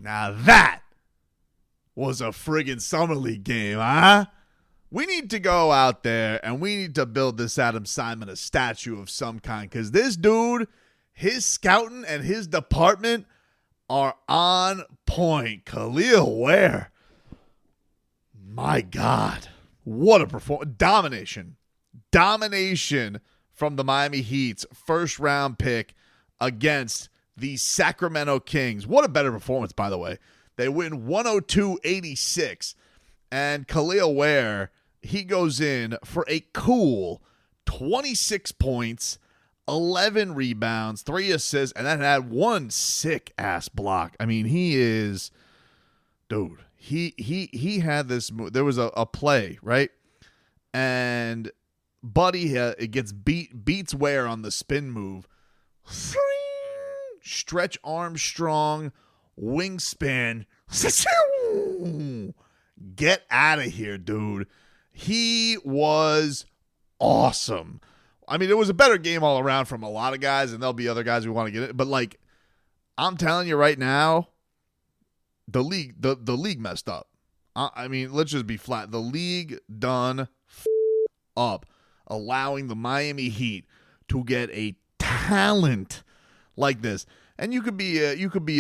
Now that was a friggin' Summer League game, huh? We need to go out there and we need to build this Adam Simon a statue of some kind, because this dude, his scouting and his department are on point. Kel'el Ware. My God. What a performance. Domination from the Miami Heat's first round pick against the Sacramento Kings. What a better performance, by the way. They win 102-86. And Kel'el Ware, he goes in for a cool 26 points, 11 rebounds, 3 assists, and then had one sick-ass block. I mean, he is, dude, he had this move. There was a play, right? And Buddy it gets beats Ware on the spin move. Stretch Armstrong, wingspan. Get out of here, dude. He was awesome. I mean, it was a better game all around from a lot of guys, and there'll be other guys we want to get in. But, like, I'm telling you right now, the league messed up. I mean, let's just be flat. The league done up, allowing the Miami Heat to get a talent like this. And you could be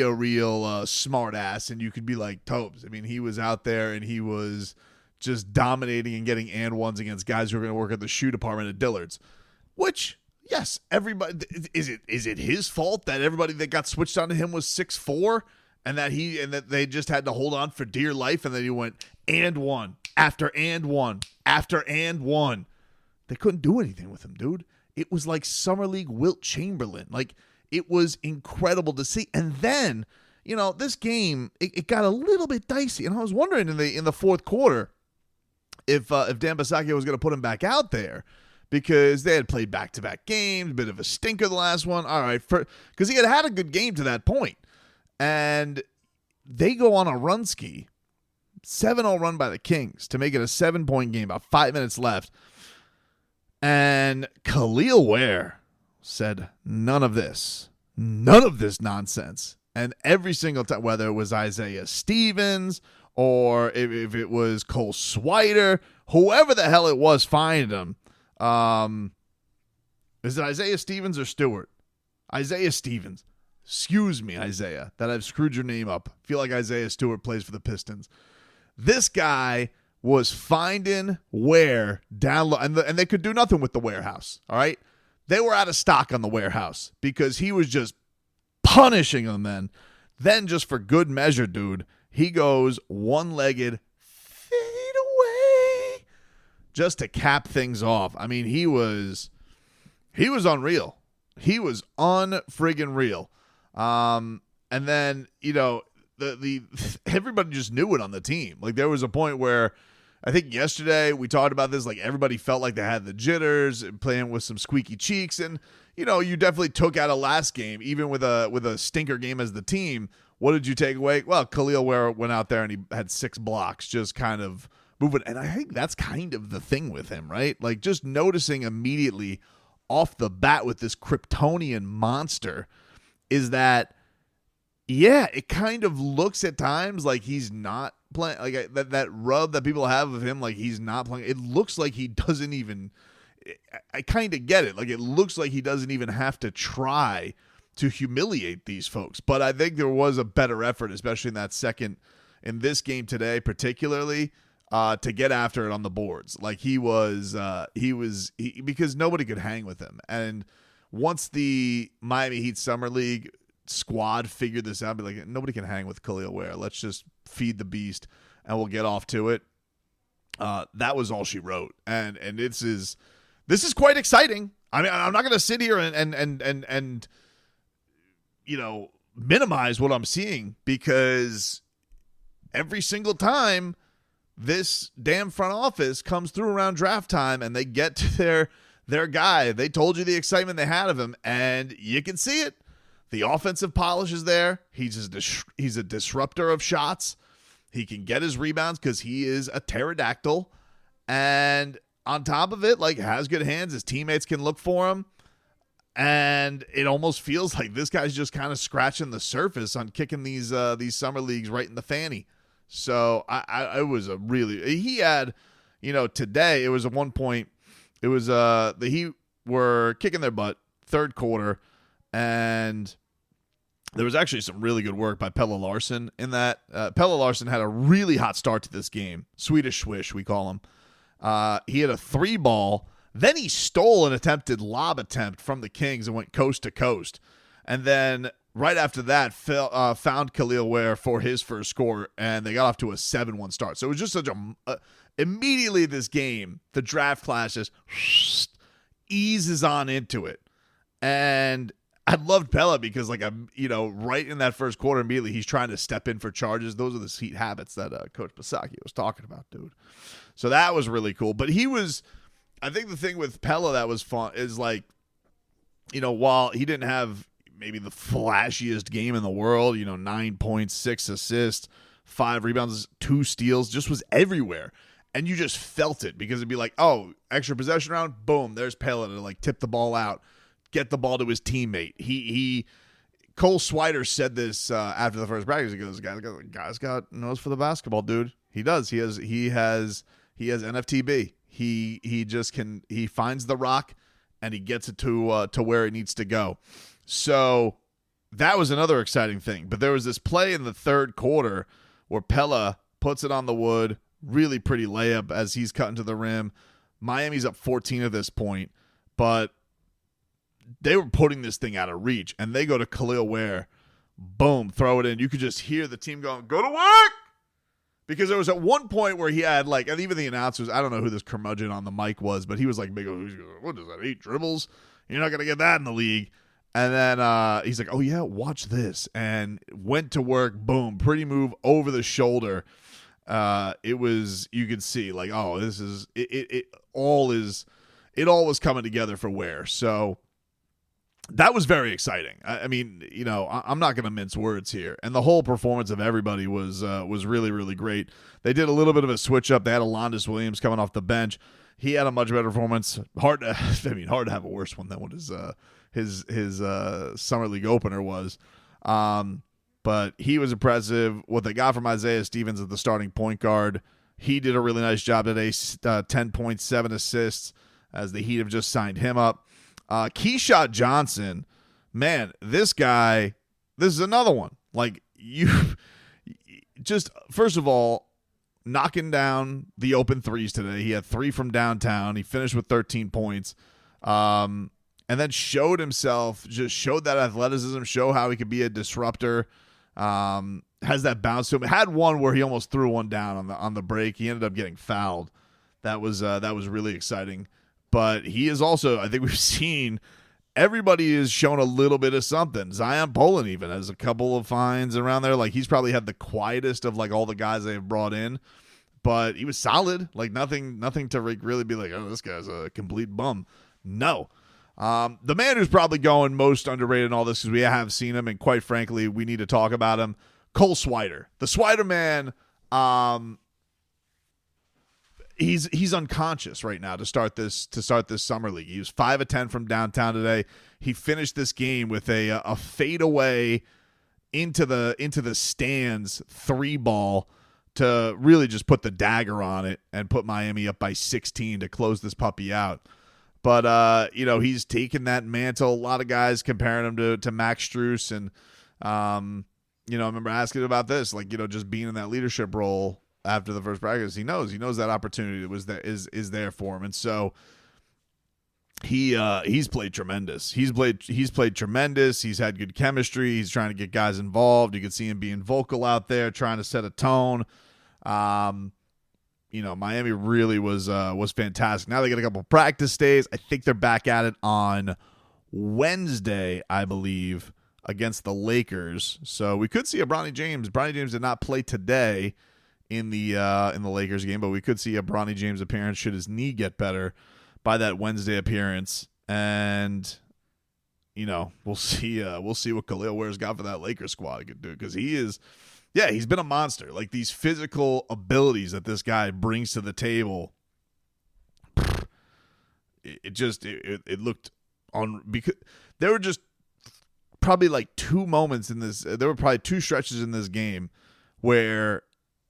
a real smart ass, and you could be like Tobes. I mean, he was out there and he was just dominating and getting and ones against guys who are going to work at the shoe department at Dillard's. Which, yes, everybody is it his fault that everybody that got switched onto him was 6'4", and that they just had to hold on for dear life, and then he went and one after and one after and one. They couldn't do anything with him, dude. It was like Summer League Wilt Chamberlain. Like, it was incredible to see. And then, you know, this game, it got a little bit dicey. And I was wondering in the fourth quarter if Dan Bisaccia was going to put him back out there, because they had played back-to-back games, a bit of a stinker the last one. All right, because he had a good game to that point. And they go on a run ski, 7-0 run by the Kings to make it a 7-point game, about 5 minutes left. And Kel'el Ware said, none of this nonsense. And every single time, whether it was Isaiah Stevens or if it was Cole Swider, whoever the hell it was finding him, is it Isaiah Stevens or Stewart? Isaiah Stevens. Excuse me, Isaiah, that I've screwed your name up. I feel like Isaiah Stewart plays for the Pistons. This guy was finding Ware down low, and they could do nothing with the warehouse, all right? They were out of stock on the warehouse because he was just punishing them then. Then, just for good measure, dude, he goes one-legged fade away just to cap things off. I mean, he was unreal. He was unfriggin' real. And then, you know, the everybody just knew it on the team. Like, there was a point where I think yesterday we talked about this, like everybody felt like they had the jitters and playing with some squeaky cheeks. And, you know, you definitely took out a last game, even with a stinker game as the team. What did you take away? Well, Kel'el Ware went out there and he had 6 blocks, just kind of moving. And I think that's kind of the thing with him, right? Like, just noticing immediately off the bat with this Kryptonian monster is that, yeah, it kind of looks at times like he's not playing, like that rub that people have of him, like he's not playing. It looks like he doesn't even, I kind of get it. Like, it looks like he doesn't even have to try to humiliate these folks. But I think there was a better effort, especially in this game today, particularly, to get after it on the boards. Like, he was because nobody could hang with him. And once the Miami Heat Summer League squad figured this out, be like, nobody can hang with Kel'el Ware. Let's just feed the beast and we'll get off to it. That was all she wrote. And this is quite exciting. I mean, I'm not going to sit here and you know, minimize what I'm seeing, because every single time this damn front office comes through around draft time and they get to their guy, they told you the excitement they had of him, and you can see it. The offensive polish is there. He's a disruptor of shots. He can get his rebounds because he is a pterodactyl. And on top of it, like, has good hands. His teammates can look for him. And it almost feels like this guy's just kind of scratching the surface on kicking these summer leagues right in the fanny. So I was a really, he had, today it was at one point, it was the Heat were kicking their butt third quarter, and there was actually some really good work by Pel Larson in that. Pel Larson had a really hot start to this game. Swedish swish, we call him. He had a 3-ball. Then he stole an attempted lob attempt from the Kings and went coast to coast. And then right after that, found Kel'el Ware for his first score, and they got off to a 7-1 start. So it was just such immediately this game, the draft class just eases on into it. And I loved Pella because, right in that first quarter, immediately he's trying to step in for charges. Those are the Heat habits that Coach Basaki was talking about, dude. So that was really cool. But I think the thing with Pella that was fun is while he didn't have maybe the flashiest game in the world, 9 points, 6 assists, 5 rebounds, 2 steals, just was everywhere. And you just felt it because it'd be like, oh, extra possession round, boom, there's Pella to tip the ball out, get the ball to his teammate. Cole Swider said this after the first practice. He goes, guy's got nose for the basketball, dude. He does. He has NFTB. He finds the rock and he gets it to where it needs to go. So that was another exciting thing. But there was this play in the third quarter where Pella puts it on the wood, really pretty layup as he's cutting to the rim. Miami's up 14 at this point, but they were putting this thing out of reach, and they go to Kel'el Ware, boom, throw it in. You could just hear the team going, go to work! Because there was at one point where he had, and even the announcers, I don't know who this curmudgeon on the mic was, but he was like, what is that, 8 dribbles? You're not going to get that in the league. And then he's like, oh, yeah, watch this. And went to work, boom, pretty move over the shoulder. It was, you could see, this is, it all was coming together for Ware. So that was very exciting. I mean, I'm not going to mince words here. And the whole performance of everybody was really, really great. They did a little bit of a switch up. They had Alondas Williams coming off the bench. He had a much better performance. Hard to have a worse one than what his summer league opener was. But he was impressive. What they got from Isaiah Stevens at the starting point guard, he did a really nice job today. 10.7 assists as the Heat have just signed him up. Keyshawn Johnson, man, this guy, this is another one. First of all, knocking down the open threes today. He had 3 from downtown. He finished with 13 points. And then showed that athleticism, show how he could be a disruptor. Has that bounce to him. Had one where he almost threw one down on the break. He ended up getting fouled. That was really exciting. But he is also, I think we've seen, everybody has shown a little bit of something. Zion Poland even has a couple of finds around there. He's probably had the quietest of all the guys they've brought in. But he was solid. Nothing to really be like, oh, this guy's a complete bum. No. The man who's probably going most underrated in all this, because we have seen him, and quite frankly, we need to talk about him, Cole Swider. The Swider man, he's unconscious right now to start this summer league. He was 5 of 10 from downtown today. He finished this game with a fadeaway into the stands 3-ball to really just put the dagger on it and put Miami up by 16 to close this puppy out. But he's taken that mantle. A lot of guys comparing him to Max Strus, and I remember asking about this, just being in that leadership role after the first practice. He knows that opportunity is there for him, and so he's played tremendous. He's played tremendous. He's had good chemistry. He's trying to get guys involved. You can see him being vocal out there, trying to set a tone. Miami really was fantastic. Now they get a couple practice days. I think they're back at it on Wednesday, I believe, against the Lakers. So we could see a Bronny James. Bronny James did not play today in the Lakers game, but we could see a Bronny James appearance should his knee get better by that Wednesday appearance. And we'll see what Kel'el Ware's got for that Lakers squad could do, because he's been a monster. These physical abilities that this guy brings to the table, it looked on, because there were just probably like two moments in this. There were probably two stretches in this game where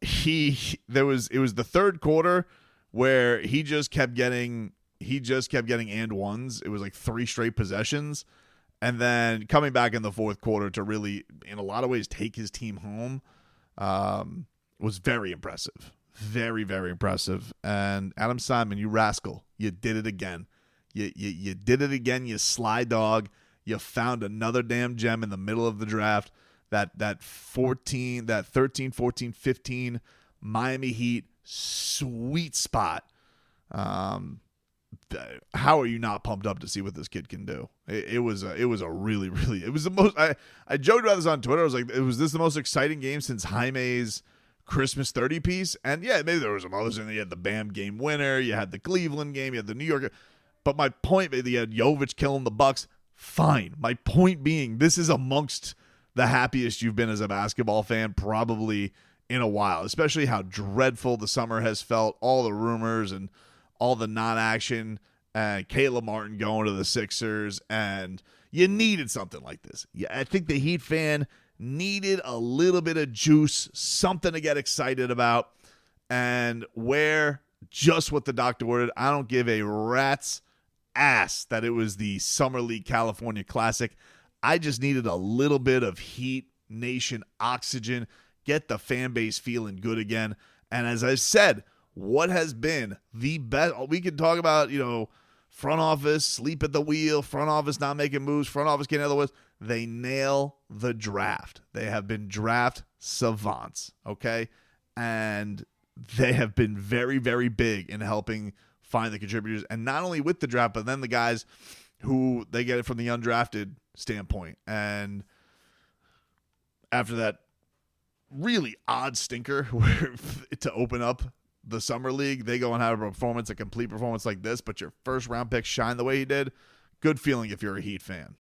it was the third quarter where he just kept getting and ones. It was like 3 straight possessions. And then coming back in the fourth quarter to really, in a lot of ways, take his team home was very impressive. Very, very impressive. And Adam Simon, you rascal, you did it again. You did it again, you sly dog. You found another damn gem in the middle of the draft. That 13, 14, 15 Miami Heat sweet spot. How are you not pumped up to see what this kid can do? It was a really, really, it was the most, I joked about this on Twitter. I was like, was this the most exciting game since Jaime's Christmas 30 piece? And yeah, maybe there was some others in there. You had the Bam game winner. You had the Cleveland game. You had the New York. But my point, you had Jovic killing the Bucks. Fine. My point being, this is amongst the happiest you've been as a basketball fan probably in a while, especially how dreadful the summer has felt, all the rumors and all the non-action, and Caleb Martin going to the Sixers, and you needed something like this. Yeah, I think the Heat fan needed a little bit of juice, something to get excited about, and Ware, just what the doctor ordered. I don't give a rat's ass that it was the Summer League California Classic. I just needed a little bit of Heat Nation oxygen, get the fan base feeling good again. And as I said, what has been the best? We can talk about, front office, sleep at the wheel, front office not making moves, front office getting other ways. They nail the draft. They have been draft savants, okay? And they have been very, very big in helping find the contributors. And not only with the draft, but then the guys who they get it from the undrafted standpoint. And after that really odd stinker where to open up the summer league, they go and have a complete performance like this, but your first round pick shine the way he did. Good feeling if you're a Heat fan.